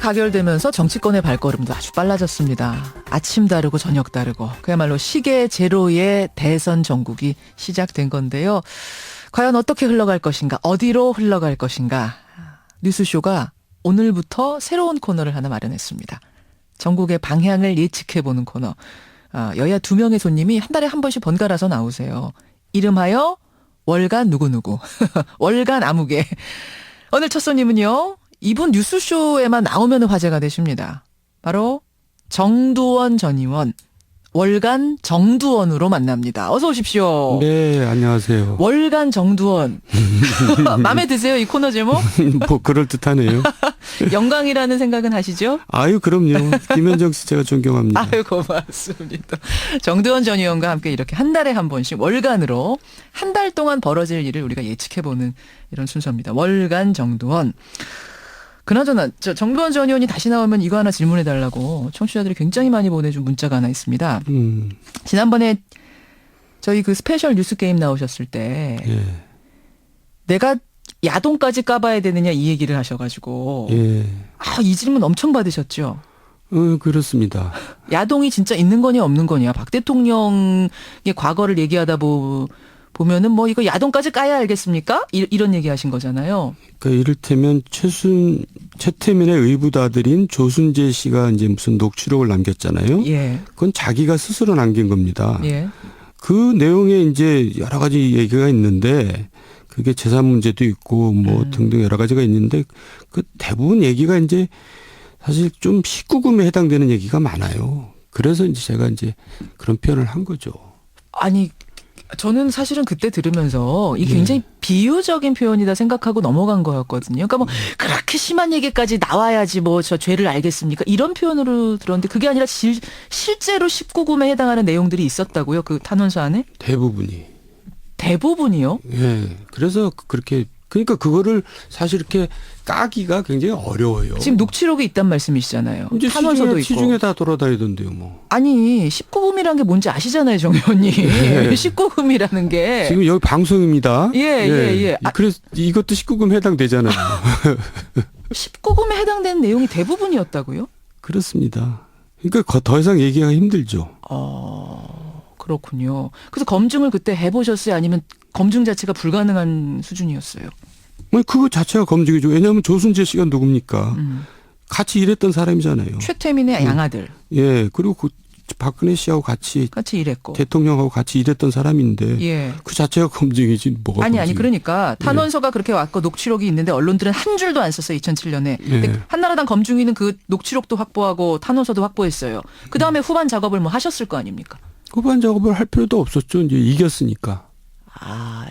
가결되면서 정치권의 발걸음도 아주 빨라졌습니다. 아침 다르고 저녁 다르고 그야말로 시계 제로의 대선 전국이 시작된 건데요. 과연 어떻게 흘러갈 것인가, 어디로 흘러갈 것인가. 뉴스쇼가 오늘부터 새로운 코너를 하나 마련했습니다. 전국의 방향을 예측해보는 코너. 여야 2명의 손님이 한 달에 한 번씩 번갈아서 나오세요. 이름하여 월간 누구누구. 월간 아무개. 오늘 첫 손님은요. 이분 뉴스쇼에만 나오면 화제가 되십니다. 바로 정두원 전 의원. 월간 정두원으로 만납니다. 어서 오십시오. 네, 안녕하세요. 월간 정두원. 마음에 드세요? 이 코너 제목? 뭐 그럴듯하네요. 영광이라는 생각은 하시죠? 아유, 그럼요. 김현정 씨 제가 존경합니다. 아유, 고맙습니다. 정두원 전 의원과 함께 이렇게 한 달에 한 번씩 월간으로 한 달 동안 벌어질 일을 우리가 예측해보는 이런 순서입니다. 월간 정두원. 그나저나 정두원 전 의원이 다시 나오면 이거 하나 질문해달라고 청취자들이 굉장히 많이 보내준 문자가 하나 있습니다. 지난번에 저희 그 스페셜 뉴스 게임 나오셨을 때 예. 내가 야동까지 까봐야 되느냐 이 얘기를 하셔가지고 예. 이 질문 엄청 받으셨죠. 그렇습니다. 야동이 진짜 있는 거냐 없는 거냐. 박 대통령의 과거를 얘기하다 보면은 뭐 이거 야동까지 까야 알겠습니까? 이런 얘기 하신 거잖아요. 그러니까 이를테면 최태민의 의붓아들인 조순재 씨가 이제 무슨 녹취록을 남겼잖아요. 예. 그건 자기가 스스로 남긴 겁니다. 예. 그 내용에 이제 여러 가지 얘기가 있는데 그게 재산 문제도 있고 뭐 등등 여러 가지가 있는데 그 대부분 얘기가 이제 사실 좀 19금에 해당되는 얘기가 많아요. 그래서 이제 제가 이제 그런 표현을 한 거죠. 아니, 저는 사실은 그때 들으면서 이게 굉장히 비유적인 표현이다 생각하고 넘어간 거였거든요. 그러니까 뭐 그렇게 심한 얘기까지 나와야지 뭐 저 죄를 알겠습니까? 이런 표현으로 들었는데 그게 아니라 실제로 19금에 해당하는 내용들이 있었다고요? 그 탄원서 안에? 대부분이. 대부분이요? 예. 그래서 그렇게 그러니까 그거를 사실 이렇게 까기가 굉장히 어려워요. 지금 녹취록이 있단 말씀이시잖아요. 이제 탄원서도 있고. 시중에 다 돌아다니던데요, 뭐. 아니 19금이라는 게 뭔지 아시잖아요, 정 의원님. 19금이라는 게. 지금 여기 방송입니다. 예. 그래서 이것도 19금 해당되잖아요. 19금에 해당되는 내용이 대부분이었다고요? 그렇습니다. 그러니까 더 이상 얘기가 힘들죠. 그렇군요. 그래서 검증을 그때 해보셨어요? 아니면 검증 자체가 불가능한 수준이었어요? 뭐 그거 자체가 검증이죠. 왜냐하면 조순재 씨가 누굽니까? 같이 일했던 사람이잖아요. 최태민의 양아들. 예. 그리고 그 박근혜 씨하고 같이 일했고. 대통령하고 같이 일했던 사람인데 예. 그 자체가 검증이지 뭐가 아니 검증이에요. 그러니까 탄원서가 그렇게 왔고 녹취록이 있는데 언론들은 한 줄도 안 썼어요. 2007년에. 근데 한나라당 검증위는 그 녹취록도 확보하고 탄원서도 확보했어요. 그다음에 후반 작업을 뭐 하셨을 거 아닙니까? 후반 작업을 할 필요도 없었죠. 이제 이겼으니까.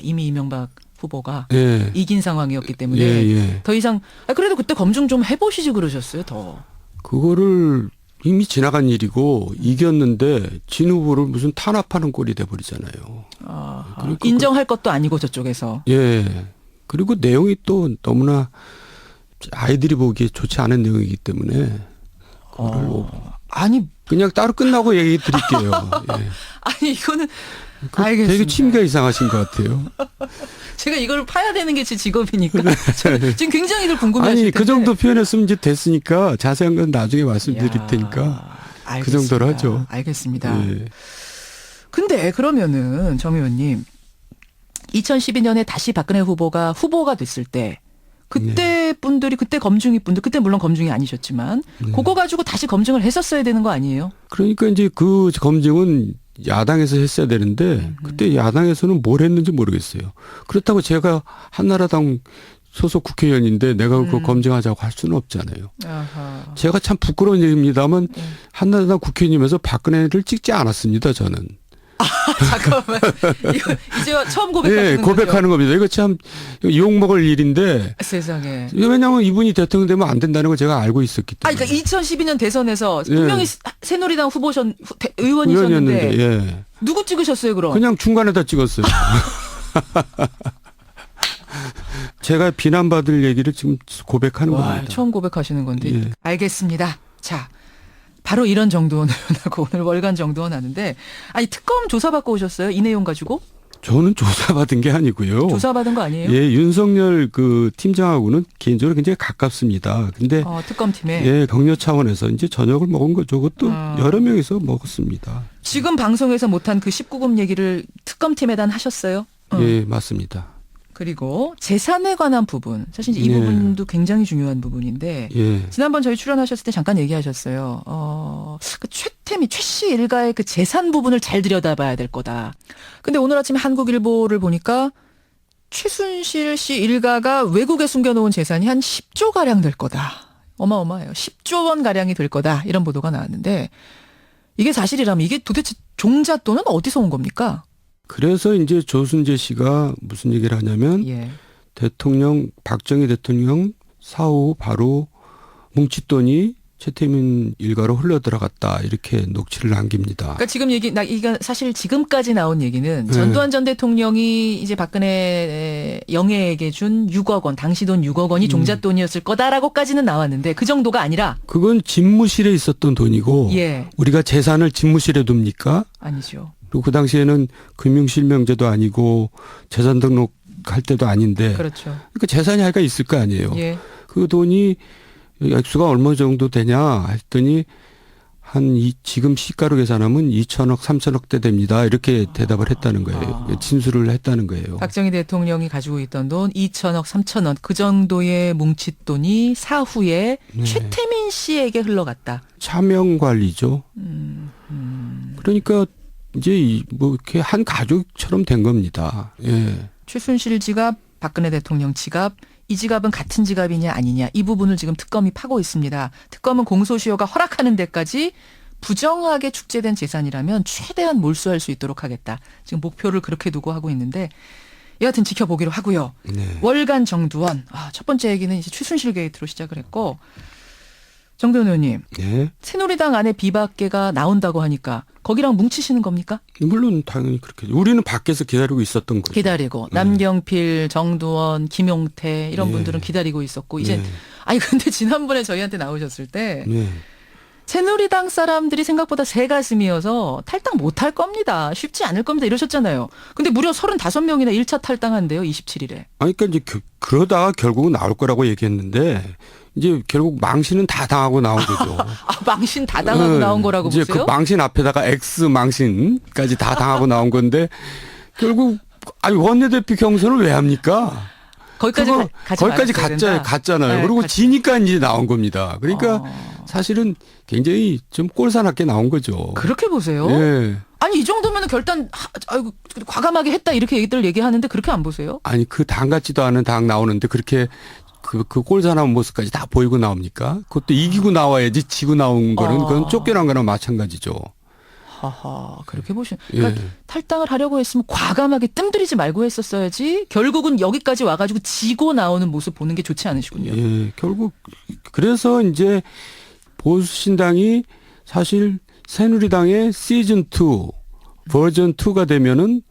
이미 이명박 후보가 예. 이긴 상황이었기 때문에 예. 더 이상 그래도 그때 검증 좀 해보시지 그러셨어요. 더. 그거를 이미 지나간 일이고 이겼는데 진 후보를 무슨 탄압하는 꼴이 돼버리잖아요. 그러니까 인정할 것도 아니고 저쪽에서. 예. 그리고 내용이 또 너무나 아이들이 보기에 좋지 않은 내용이기 때문에 그거를 아니 그냥 따로 끝나고 얘기 드릴게요. 예. 아니 이거는 알겠습니다. 되게 취미가 이상하신 것 같아요. 제가 이걸 파야 되는 게 제 직업이니까 지금 굉장히들 궁금해하실 텐데. 아니 그 정도 표현했으면 이제 됐으니까 자세한 건 나중에 말씀드릴 테니까 알겠습니다. 그 정도로 하죠. 알겠습니다. 예. 근데 그러면은 정 의원님 2012년에 다시 박근혜 후보가 됐을 때 그때 분들이 그때 검증이 분들 그때 물론 검증이 아니셨지만 그거 가지고 다시 검증을 했었어야 되는 거 아니에요? 그러니까 이제 그 검증은 야당에서 했어야 되는데 그때 야당에서는 뭘 했는지 모르겠어요. 그렇다고 제가 한나라당 소속 국회의원인데 내가 그거 검증하자고 할 수는 없잖아요. 아하. 제가 참 부끄러운 얘기입니다만 한나라당 국회의원이면서 박근혜를 찍지 않았습니다. 저는. 잠깐만. 이거 이제 처음 고백하시는 거죠? 고백하는 겁니다. 이거 참 욕먹을 일인데. 세상에. 왜냐하면 이분이 대통령 되면 안 된다는 걸 제가 알고 있었기 때문에. 그러니까 2012년 대선에서 분명히 새누리당 의원이셨는데 예. 누구 찍으셨어요 그럼? 그냥 중간에다 찍었어요. 제가 비난받을 얘기를 지금 고백하는 겁니다. 처음 고백하시는 건데. 예. 알겠습니다. 자, 바로 이런 정두원 의원하고 오늘 월간 정두원 하는데 아니 특검 조사받고 오셨어요? 이 내용 가지고? 저는 조사받은 게 아니고요. 조사받은 거 아니에요? 예, 윤석열 그 팀장하고는 개인적으로 굉장히 가깝습니다. 근데 특검팀에. 예, 격려 차원에서 이제 저녁을 먹은 거죠. 그것도 여러 명이서 먹었습니다. 지금 방송에서 못한 그 19금 얘기를 특검팀에다 하셨어요? 예, 맞습니다. 그리고 재산에 관한 부분. 사실 이제 이 네. 부분도 굉장히 중요한 부분인데 예. 지난번 저희 출연하셨을 때 잠깐 얘기하셨어요. 그 최 씨 일가의 그 재산 부분을 잘 들여다봐야 될 거다. 근데 오늘 아침에 한국일보를 보니까 최순실 씨 일가가 외국에 숨겨놓은 재산이 한 10조 가량 될 거다. 어마어마해요. 10조 원 가량이 될 거다. 이런 보도가 나왔는데 이게 사실이라면 이게 도대체 종잣돈은 어디서 온 겁니까? 그래서 이제 조순재 씨가 무슨 얘기를 하냐면 예. 박정희 대통령 사후 바로 뭉칫돈이 최태민 일가로 흘러 들어갔다 이렇게 녹취를 남깁니다. 그러니까 지금 이게 사실 지금까지 나온 얘기는 전두환 전 대통령이 이제 박근혜 영예에게 준 6억 원, 당시 돈 6억 원이 종잣돈이었을 거다라고까지는 나왔는데 그 정도가 아니라 그건 집무실에 있었던 돈이고 예. 우리가 재산을 집무실에 둡니까? 아니죠. 그리고 그 당시에는 금융실명제도 아니고 재산 등록할 때도 아닌데 그렇죠. 그러니까 재산이 하여간 있을 거 아니에요. 예. 그 돈이 액수가 얼마 정도 되냐 했더니 지금 시가로 계산하면 2천억, 3천억 대 됩니다. 이렇게 대답을 했다는 거예요. 진술을 했다는 거예요. 박정희 대통령이 가지고 있던 돈 2천억, 3천억 그 정도의 뭉칫돈이 사후에 네. 최태민 씨에게 흘러갔다. 차명 관리죠. 그러니까 이제 뭐 이렇게 한 가족처럼 된 겁니다. 예. 최순실 지갑, 박근혜 대통령 지갑, 이 지갑은 같은 지갑이냐 아니냐 이 부분을 지금 특검이 파고 있습니다. 특검은 공소시효가 허락하는 데까지 부정하게 축제된 재산이라면 최대한 몰수할 수 있도록 하겠다. 지금 목표를 그렇게 두고 하고 있는데 여하튼 지켜보기로 하고요. 네. 월간 정두원. 첫 번째 얘기는 이제 최순실 게이트로 시작을 했고 정두원 의원님. 네. 새누리당 안에 비박계가 나온다고 하니까 거기랑 뭉치시는 겁니까? 물론 당연히 그렇게. 우리는 밖에서 기다리고 있었던 거죠. 기다리고 남경필, 정두원, 김용태 이런 네. 분들은 기다리고 있었고 이제 네. 아니 근데 지난번에 저희한테 나오셨을 때 네. 새누리당 사람들이 생각보다 새 가슴이어서 탈당 못할 겁니다. 쉽지 않을 겁니다. 이러셨잖아요. 근데 무려 35명이나 1차 탈당한대요. 27일에. 아니, 그러니까 이제 그러다가 결국은 나올 거라고 얘기했는데 이제 결국 망신은 다 당하고 나온 거죠. 망신 다 당하고 나온 거라고 이제 보세요? 그 망신 앞에다가 X 망신까지 다 당하고 나온 건데 결국 원내대표 경선을 왜 합니까? 거기까지 거기까지 갔잖아요. 네, 그리고 갔죠. 지니까 이제 나온 겁니다. 그러니까 사실은 굉장히 좀 꼴사납게 나온 거죠. 그렇게 보세요? 예. 아니 이 정도면 결단 아이고 과감하게 했다 이렇게 얘기하는데 그렇게 안 보세요? 아니 그 당 같지도 않은 당 나오는데 그렇게 그 꼴사나운 모습까지 다 보이고 나옵니까? 그것도 이기고 나와야지 지고 나온 거는 그건 쫓겨난 거나 마찬가지죠. 하하 그렇게 보시면 그러니까 예. 탈당을 하려고 했으면 과감하게 뜸들이지 말고 했었어야지 결국은 여기까지 와가지고 지고 나오는 모습 보는 게 좋지 않으시군요. 예, 결국 그래서 이제 보수신당이 사실 새누리당의 시즌2 버전 2가 되면은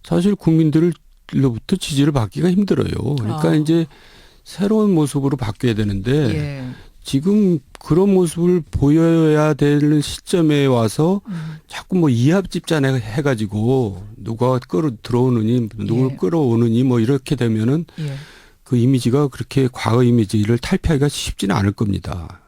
사실 국민들로부터 지지를 받기가 힘들어요. 그러니까 이제 새로운 모습으로 바뀌어야 되는데 예. 지금 그런 모습을 보여야 되는 시점에 와서 자꾸 뭐 이합집산에 해가지고 누가 들어오느니 누굴 예. 끌어오느니 뭐 이렇게 되면은 예. 그 이미지가 그렇게 과거 이미지를 탈피하기가 쉽지는 않을 겁니다.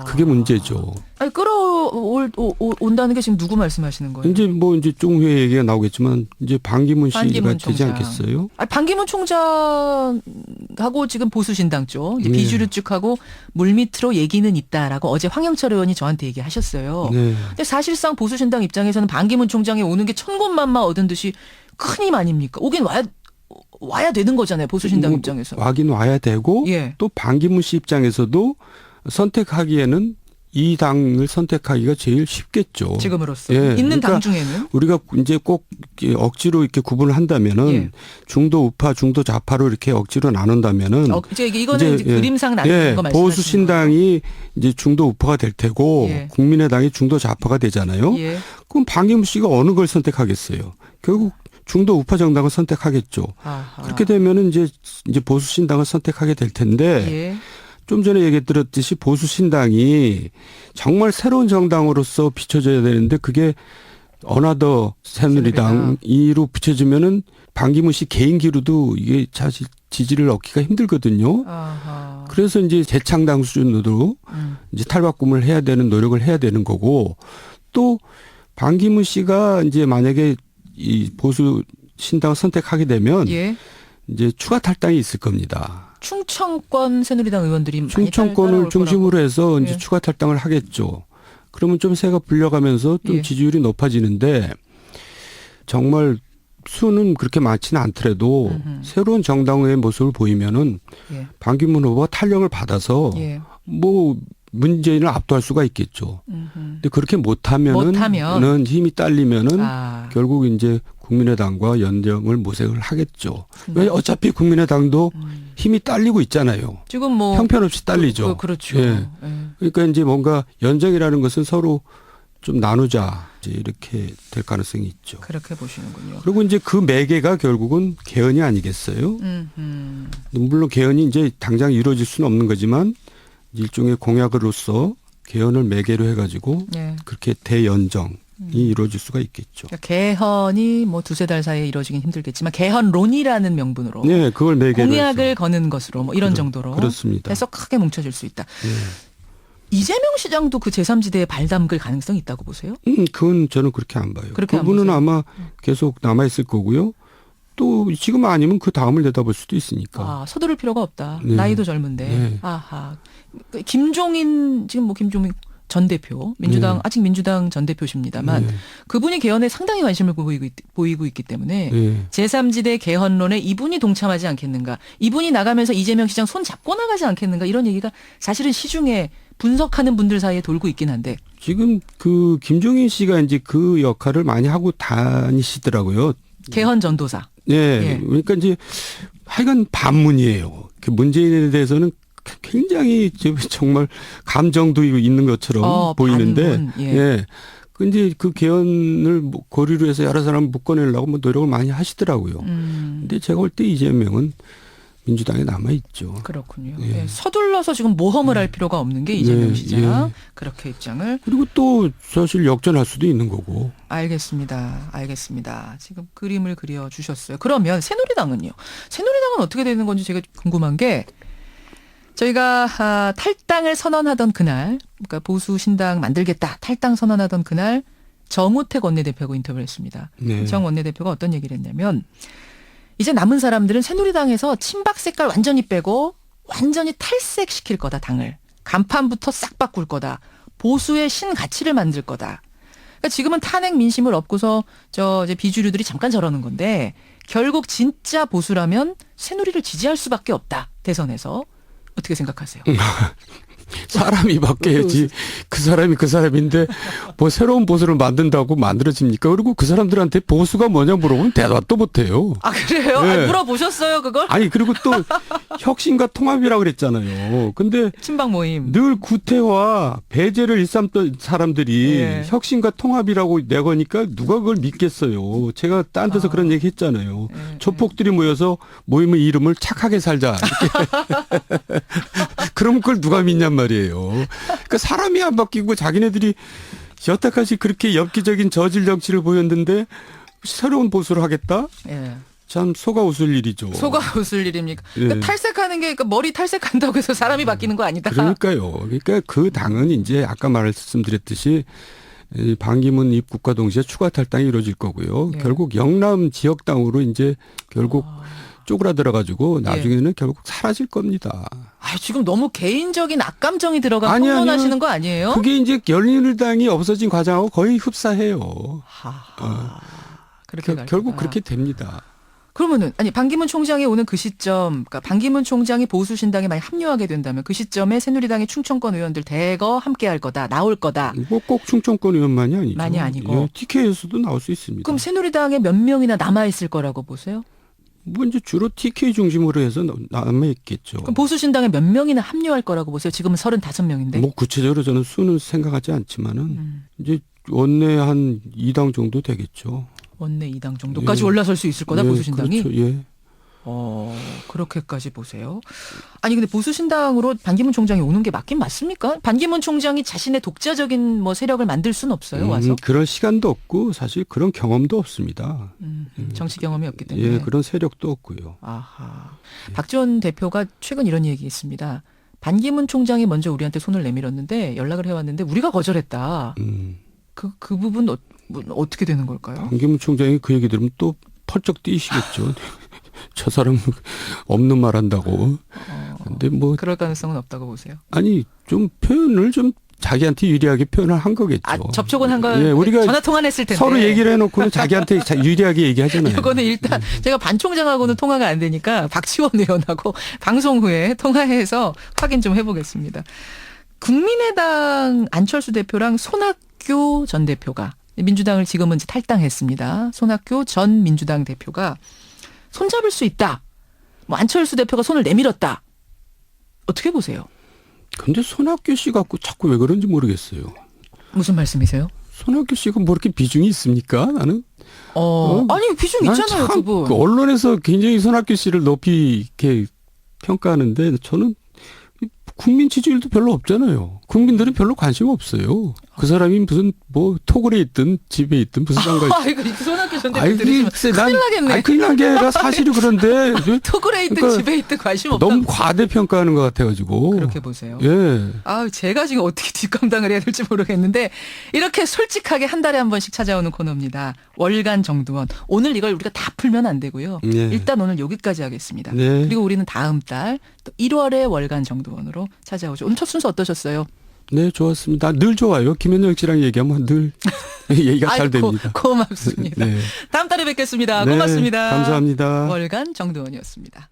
그게 문제죠. 아니 끌어온다는 게 지금 누구 말씀하시는 거예요? 이제 조금 후에 얘기가 나오겠지만 이제 반기문 씨가 반기문 되지 총장. 않겠어요? 반기문 총장하고 지금 보수신당 쪽 이제 네. 비주류 쪽하고 물밑으로 얘기는 있다라고 어제 황영철 의원이 저한테 얘기하셨어요. 네. 근데 사실상 보수신당 입장에서는 반기문 총장이 오는 게 천군만마 얻은 듯이 큰 힘 아닙니까? 오긴 와야 되는 거잖아요. 보수신당 뭐 입장에서. 와긴 와야 되고 예. 또 반기문 씨 입장에서도 선택하기에는 이 당을 선택하기가 제일 쉽겠죠. 지금으로서 예, 있는 그러니까 당 중에는 우리가 이제 꼭 억지로 이렇게 구분을 한다면은 예. 중도 우파, 중도 좌파로 이렇게 억지로 나눈다면은 이거는 이제 그림상 나누는 거 말씀하시는 보수 신당이 이제 중도 우파가 될 테고 예. 국민의당이 중도 좌파가 되잖아요. 거예요? 예. 그럼 반기문 씨가 어느 걸 선택하겠어요? 결국 중도 우파 정당을 선택하겠죠. 아하. 그렇게 되면은 이제 보수 신당을 선택하게 될 텐데 예. 좀 전에 얘기 들었듯이 보수 신당이 정말 새로운 정당으로서 비춰져야 되는데 그게 어나더 새누리당이로 붙여주면은 반기문 씨 개인기로도 이게 사실 지지를 얻기가 힘들거든요. 아하. 그래서 이제 재창당 수준으로 이제 탈바꿈을 해야 되는 노력을 해야 되는 거고 또 반기문 씨가 이제 만약에 이 보수 신당을 선택하게 되면 예. 이제 추가 탈당이 있을 겁니다. 충청권 새누리당 의원들이 많이 충청권을 따라올 중심으로 해서 이제 예. 추가 탈당을 하겠죠. 그러면 좀 새가 불려가면서 좀 예. 지지율이 높아지는데 정말 수는 그렇게 많지는 않더라도 새로운 정당의 모습을 보이면은 예. 반기문 후보가 탄력을 받아서 예. 뭐 문재인을 압도할 수가 있겠죠. 근데 그렇게 못하면. 못하면은 힘이 딸리면은 아. 결국 이제 국민의당과 연정을 모색을 하겠죠. 왜 어차피 국민의당도 힘이 딸리고 있잖아요. 지금 뭐 형편없이 딸리죠. 그렇죠. 예. 예. 그러니까 이제 뭔가 연정이라는 것은 서로 좀 나누자 이제 이렇게 될 가능성이 있죠. 그렇게 보시는군요. 그리고 이제 그 매개가 결국은 개헌이 아니겠어요? 물론 개헌이 이제 당장 이루어질 수는 없는 거지만 일종의 공약으로서 개헌을 매개로 해가지고 예. 그렇게 대연정이 이루어질 수가 있겠죠. 그러니까 개헌이 뭐 두세 달 사이에 이루어지긴 힘들겠지만 개헌론이라는 명분으로 네, 그걸 매개로 공약을 해서. 거는 것으로 뭐 이런 정도로 그렇습니다. 해서 크게 뭉쳐질 수 있다. 네. 이재명 시장도 그 제3지대에 발 담글 가능성이 있다고 보세요? 그건 저는 그렇게 안 봐요. 그렇게 안 그분은 보세요? 아마 계속 남아있을 거고요. 또 지금 아니면 그 다음을 내다볼 수도 있으니까. 아, 서두를 필요가 없다. 네. 나이도 젊은데. 네. 아하. 그 김종인 지금 뭐 김종인 전 대표 민주당 네. 아직 민주당 전 대표십니다만 네. 그분이 개헌에 상당히 관심을 보이고 있기 때문에 네. 제3지대 개헌론에 이분이 동참하지 않겠는가. 이분이 나가면서 이재명 시장 손 잡고 나가지 않겠는가. 이런 얘기가 사실은 시중에 분석하는 분들 사이에 돌고 있긴 한데. 지금 그 김종인 씨가 이제 그 역할을 많이 하고 다니시더라고요. 개헌 전도사. 네. 예. 그러니까 이제 하여간 반문이에요. 그 문재인에 대해서는 굉장히 정말 감정도 있는 것처럼 보이는데. 반문. 예. 예. 근데 그 개헌을 고리로 해서 여러 사람 묶어내려고 뭐 노력을 많이 하시더라고요. 근데 제가 볼 때 이재명은 민주당에 남아있죠. 그렇군요. 예. 예, 서둘러서 지금 모험을 할 필요가 없는 게 이재명 예, 시장. 예. 그렇게 입장을. 그리고 또 사실 역전할 수도 있는 거고. 알겠습니다. 알겠습니다. 지금 그림을 그려주셨어요. 그러면 새누리당은요? 새누리당은 어떻게 되는 건지 제가 궁금한 게 저희가 탈당을 선언하던 그날, 그러니까 보수 신당 만들겠다 탈당 선언하던 그날 정우택 원내대표하고 인터뷰를 했습니다. 네. 정 원내대표가 어떤 얘기를 했냐면 이제 남은 사람들은 새누리당에서 친박 색깔 완전히 빼고 완전히 탈색시킬 거다, 당을. 간판부터 싹 바꿀 거다. 보수의 신가치를 만들 거다. 그러니까 지금은 탄핵 민심을 업고서 이제 비주류들이 잠깐 저러는 건데 결국 진짜 보수라면 새누리를 지지할 수밖에 없다. 대선에서. 어떻게 생각하세요? 사람이 바뀌어야지. 그 사람이 그 사람인데 뭐 새로운 보수를 만든다고 만들어집니까? 그리고 그 사람들한테 보수가 뭐냐 물어보면 대답도 못해요. 아, 그래요? 네. 아, 물어보셨어요, 그걸? 아니 그리고 또 혁신과 통합이라고 그랬잖아요. 근데 친박 모임. 늘 구태와 배제를 일삼던 사람들이 예. 혁신과 통합이라고 내거니까 누가 그걸 믿겠어요. 제가 딴 데서 그런 얘기 했잖아요. 예. 조폭들이 모여서 모임의 이름을 착하게 살자. 이렇게. 그럼 그걸 누가 믿냔 말이에요. 그러니까 사람이 안 바뀌고 자기네들이 여태까지 그렇게 엽기적인 저질 정치를 보였는데 새로운 보수를 하겠다? 예. 참 속아 웃을 일이죠. 속아 웃을 일입니까? 그러니까 예. 탈색하는 게, 그러니까 머리 탈색한다고 해서 사람이 바뀌는 거 아니다. 그러니까요. 그러니까 그 당은 이제 아까 말씀드렸듯이 이 반기문 입국과 동시에 추가 탈당이 이루어질 거고요. 예. 결국 영남 지역당으로 이제 결국 쪼그라들어 가지고 나중에는 결국 사라질 겁니다. 아, 지금 너무 개인적인 악감정이 들어가 아니, 폭로하시는 아니요. 거 아니에요? 그게 이제 열린우리당이 없어진 과정하고 거의 흡사해요. 하하. 그렇게 갈 결국 거다. 그렇게 됩니다. 그러면은 아니 반기문 총장이 오는 그 시점, 그러니까 반기문 총장이 보수 신당에 많이 합류하게 된다면 그 시점에 새누리당의 충청권 의원들 대거 함께할 거다, 나올 거다. 뭐 꼭 충청권 의원만이 아니죠. 많이 아니고. 예, TK에서도 나올 수 있습니다. 그럼 새누리당에 몇 명이나 남아 있을 거라고 보세요? 뭐 이제 주로 TK 중심으로 해서 남아 있겠죠. 그럼 보수 신당에 몇 명이나 합류할 거라고 보세요? 지금은 35명인데. 뭐 구체적으로 저는 수는 생각하지 않지만은 이제 원내 한 2당 정도 되겠죠. 원내 2당 정도까지 예. 올라설 수 있을 거다, 예, 보수 신당이. 그렇죠. 예. 그렇게까지 보세요. 아니 근데 보수신당으로 반기문 총장이 오는 게 맞긴 맞습니까? 반기문 총장이 자신의 독자적인 뭐 세력을 만들 수는 없어요. 와서. 그런 시간도 없고 사실 그런 경험도 없습니다. 정치 경험이 없기 때문에. 예, 그런 세력도 없고요. 아하. 박지원 대표가 최근 이런 얘기했습니다. 반기문 총장이 먼저 우리한테 손을 내밀었는데 연락을 해왔는데 우리가 거절했다. 그 부분 어떻게 되는 걸까요? 반기문 총장이 그 얘기 들으면 또 펄쩍 뛰시겠죠. 저 사람 없는 말 한다고. 근데 뭐 그럴 가능성은 없다고 보세요. 아니 좀 표현을 좀 자기한테 유리하게 표현을 한 거겠죠. 접촉은 한 거예요. 예, 우리가 전화 통화는 했을 텐데. 서로 얘기를 해놓고는 자기한테 유리하게 얘기하잖아요. 이거는 일단 제가 반 총장하고는 통화가 안 되니까 박지원 의원하고 방송 후에 통화해서 확인 좀 해보겠습니다. 국민의당 안철수 대표랑 손학규 전 대표가 민주당을 지금은 이제 탈당했습니다. 손학규 전 민주당 대표가 손잡을 수 있다. 뭐 안철수 대표가 손을 내밀었다. 어떻게 보세요? 근데 손학규 씨 갖고 자꾸 왜 그런지 모르겠어요. 무슨 말씀이세요? 손학규 씨가 뭐 이렇게 비중이 있습니까? 나는. 아니 비중 있잖아요, 참 그분. 그 언론에서 굉장히 손학규 씨를 높이 이렇게 평가하는데 저는 국민 지지율도 별로 없잖아요. 국민들은 별로 관심 없어요. 그 사람이 무슨 뭐 토굴에 있든 집에 있든 무슨 상관이. 이거 손학규 전 대표 들으시면 큰일 나겠네. 아니, 큰일 난 게 아니라 사실이 그런데. 토굴에 있든 그러니까 집에 있든 관심 없다. 너무 과대평가하는 것 같아가지고. 그렇게 보세요. 예. 제가 지금 어떻게 뒷감당을 해야 될지 모르겠는데 이렇게 솔직하게 한 달에 한 번씩 찾아오는 코너입니다. 월간 정두원. 오늘 이걸 우리가 다 풀면 안 되고요. 네. 일단 오늘 여기까지 하겠습니다. 네. 그리고 우리는 다음 달 또 1월에 월간 정두원으로 찾아오죠. 오늘 첫 순서 어떠셨어요? 네, 좋았습니다. 늘 좋아요. 김현정 씨랑 얘기하면 늘 얘기가 잘 됩니다. 고맙습니다. 네. 다음 달에 뵙겠습니다. 네, 고맙습니다. 감사합니다. 월간 정두원이었습니다.